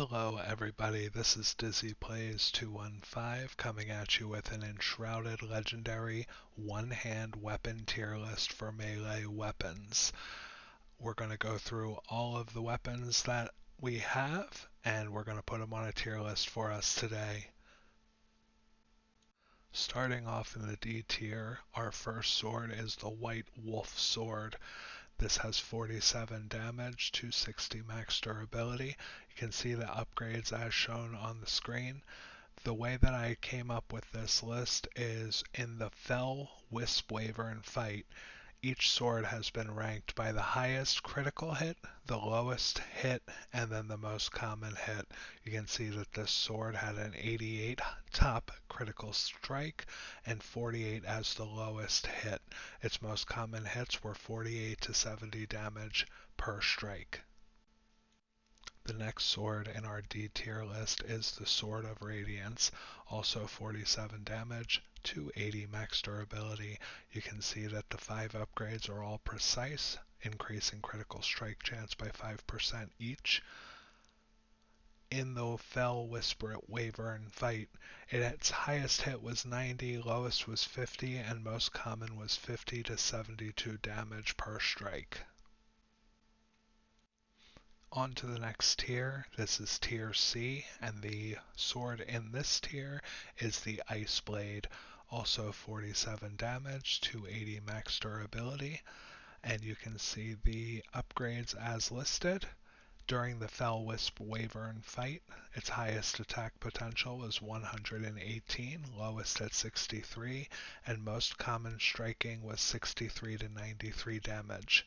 Hello everybody, this is Dizzy Plays 215 coming at you with an Enshrouded Legendary one-hand weapon tier list for melee weapons. We're going to go through all of the weapons that we have and we're going to put them on a tier list for us today. Starting off in the D tier, our first sword is the White Wolf Sword. This has 47 damage, 260 max durability. You can see the upgrades as shown on the screen. The way that I came up with this list is in the Fell Wispwyvern Fight. Each sword has been ranked by the highest critical hit, the lowest hit, and then the most common hit. You can see that this sword had an 88 top critical strike and 48 as the lowest hit. Its most common hits were 48 to 70 damage per strike. The next sword in our D tier list is the Sword of Radiance, also 47 damage, 280 max durability. You can see that the 5 upgrades are all precise, increasing critical strike chance by 5% each. In the Fell Wispwyvern Fight, its highest hit was 90, lowest was 50, and most common was 50 to 72 damage per strike. On to the next tier. This is tier C, and the sword in this tier is the Ice Blade, also 47 damage, 280 max durability, and you can see the upgrades as listed. During the Fell Wispwyvern Fight, its highest attack potential was 118, lowest at 63, and most common striking was 63 to 93 damage.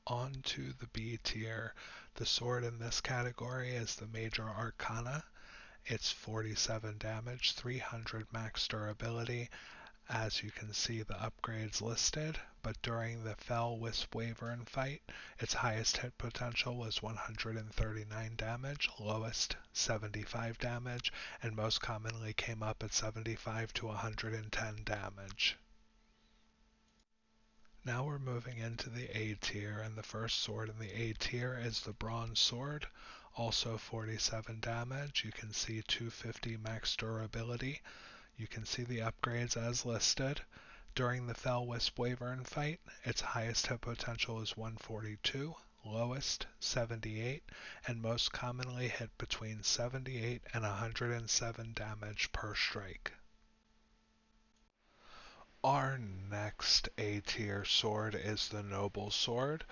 On to the B tier. The sword in this category is the Major Arcana. It's 47 damage, 300 max durability. As you can see the upgrades listed, but during the Fell Wispwyvern Fight, its highest hit potential was 139 damage, lowest 75 damage, and most commonly came up at 75 to 110 damage. Now we're moving into the A tier, and the first sword in the A tier is the Bronze Sword, also 47 damage. You can see 250 max durability. You can see the upgrades as listed. During the Fell Wispwyvern Fight, its highest hit potential is 142, lowest 78, and most commonly hit between 78 and 107 damage per strike. Our next A-tier sword is the Noble Sword.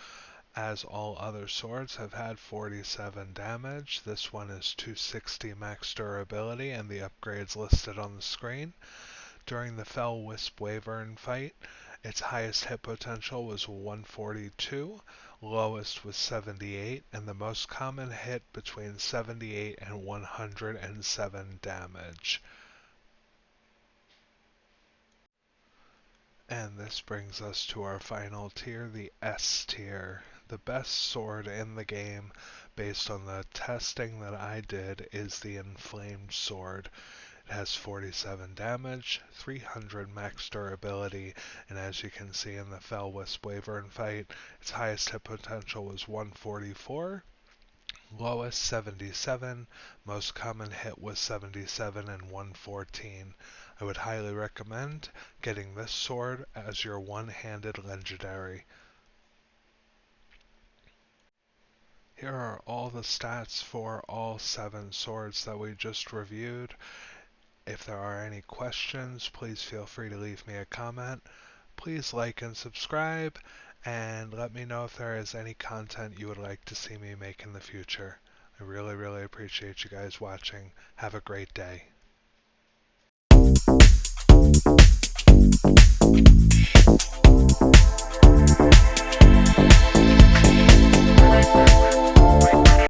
As all other swords have had 47 damage, this one is 260 max durability and the upgrades listed on the screen. During the Fell Wispwyvern Fight, its highest hit potential was 142, lowest was 78, and the most common hit between 78 and 107 damage. And this brings us to our final tier, the S tier. The best sword in the game, based on the testing that I did, is the Inflamed Sword. It has 47 damage, 300 max durability, and as you can see in the Fell Wispwyvern Fight, its highest hit potential was 144, lowest 77, most common hit was 77 and 114. I would highly recommend getting this sword as your one-handed legendary. Here are all the stats for all 7 swords that we just reviewed. If there are any questions, please feel free to leave me a comment. Please like and subscribe, and let me know if there is any content you would like to see me make in the future. I really appreciate you guys watching. Have a great day.